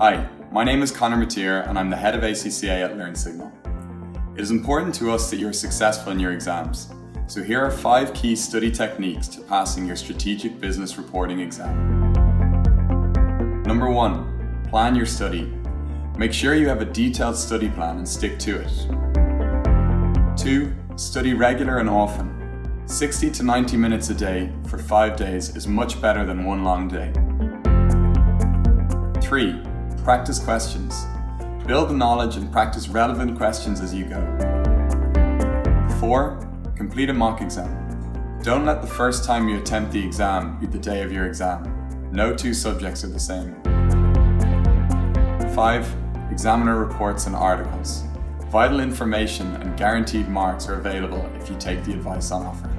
Hi, my name is Conor Motyer and I'm the Head of ACCA at Learnsignal. It is important to us that you are successful in your exams, so here are 5 key study techniques to passing your Strategic Business Reporting exam. Number 1, plan your study. Make sure you have a detailed study plan and stick to it. 2, study regular and often. 60 to 90 minutes a day for 5 days is much better than one long day. 3, practice questions. Build the knowledge and practice relevant questions as you go. 4, complete a mock exam. Don't let the first time you attempt the exam be the day of your exam. No 2 subjects are the same. 5, examiner reports and articles. Vital information and guaranteed marks are available if you take the advice on offer.